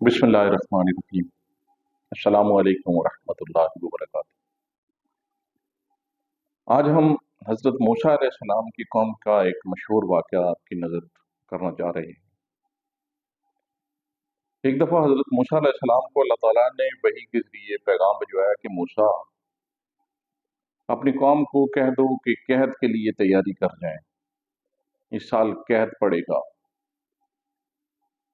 बिस्मिल्लाहिर्रहमानिर्रहीम। अस्सलामु अलैकुम वरहमतुल्लाहि वबरकातुहू। आज हम हज़रत मूसा अलैहिस्सलाम की कौम का एक मशहूर वाक़या आपकी नज़र करना चाह रहे हैं। एक दफ़ा हज़रत मूसा अलैहिस्सलाम को अल्लाह ताला ने वही के ज़रिए पैगाम भिजवाया कि मूसा, अपनी कौम को कह दो कि कहत के लिए तैयारी कर जाएं, इस साल कहत पड़ेगा।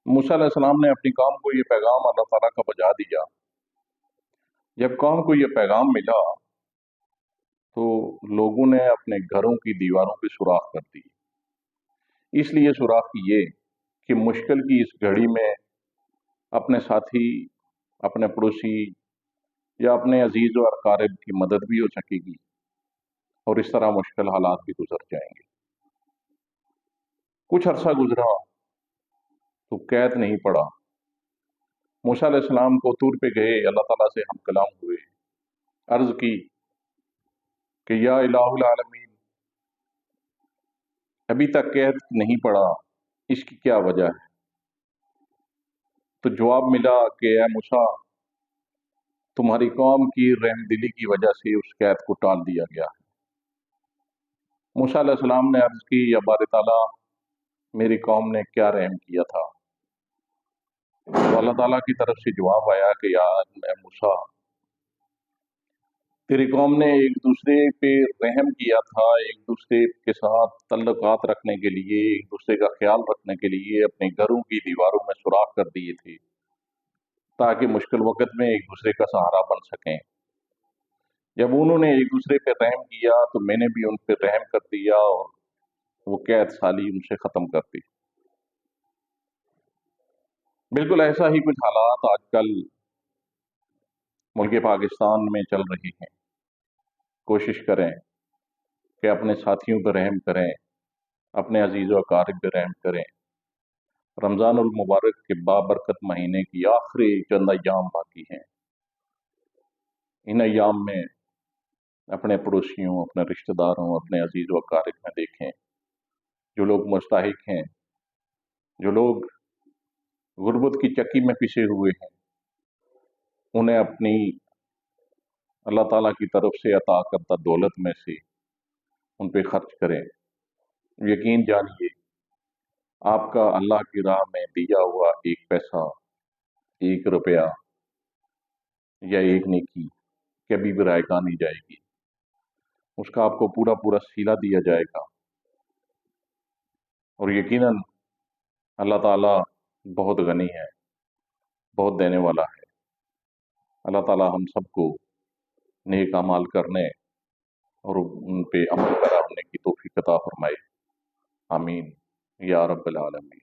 मूसा अलैहिस्सलाम ने अपनी कौम को ये पैगाम अल्लाह ताला का पहुँचा दिया। जब कौम को ये पैगाम मिला तो लोगों ने अपने घरों की दीवारों पे सुराख कर दिए। इसलिए सुराख किए कि मुश्किल की इस घड़ी में अपने साथी, अपने पड़ोसी या अपने अजीज और अकारिब की मदद भी हो सकेगी और इस तरह मुश्किल हालात भी गुजर जाएंगे। कुछ अरसा गुजरा तो कैद नहीं पड़ा। मूसा अलैहिस्सलाम को तूर पे गए, अल्लाह ताला से हम कलाम हुए, अर्ज की कि या इलाहुल आलमीन, अभी तक कैद नहीं पड़ा, इसकी क्या वजह है? तो जवाब मिला कि ए मूसा, तुम्हारी कौम की रहमदिली की वजह से उस कैद को टाल दिया गया है। मूसा अलैहिस्सलाम ने अर्ज की, या बारी ताला, मेरी कौम ने क्या रहम किया था? तो अल्लाह ताला की तरफ से जवाब आया कि यार ए मूसा, तेरी कौम ने एक दूसरे पे रहम किया था, एक दूसरे के साथ तल्लुकात रखने के लिए, एक दूसरे का ख्याल रखने के लिए अपने घरों की दीवारों में सुराख कर दिए थे ताकि मुश्किल वक्त में एक दूसरे का सहारा बन सकें। जब उन्होंने एक दूसरे पे रहम किया तो मैंने भी उन पे रहम कर दिया और वो कैद साली उनसे ख़त्म कर दी। बिल्कुल ऐसा ही कुछ हालात आजकल मुल्क पाकिस्तान में चल रही हैं। कोशिश करें कि अपने साथियों पर रहम करें, अपने अजीज़ व अकारिब पर रहम करें। रमज़ानुल मुबारक के बाबरकत महीने की आखिरी चंद अय्याम बाकी हैं। इन अय्याम में अपने पड़ोसियों, अपने रिश्तेदारों, अपने अजीज़ व अकारिब में देखें, जो लोग मुस्तहिक हैं, जो लोग गुर्बत की चक्की में पिसे हुए हैं, उन्हें अपनी अल्लाह ताला की तरफ से अता करता दौलत में से उन पे खर्च करें। यकीन जानिए, आपका अल्लाह की राह में दिया हुआ एक पैसा, एक रुपया या एक नेकी कभी भी रायगा नहीं जाएगी। उसका आपको पूरा पूरा सिला दिया जाएगा। और यकीनन अल्लाह ताला बहुत गनी है, बहुत देने वाला है। अल्लाह ताला हम सबको नेक अमाल करने और उन पे अमल करा होने की तौफीक अता फरमाए। आमीन या रब्बल आलमीन।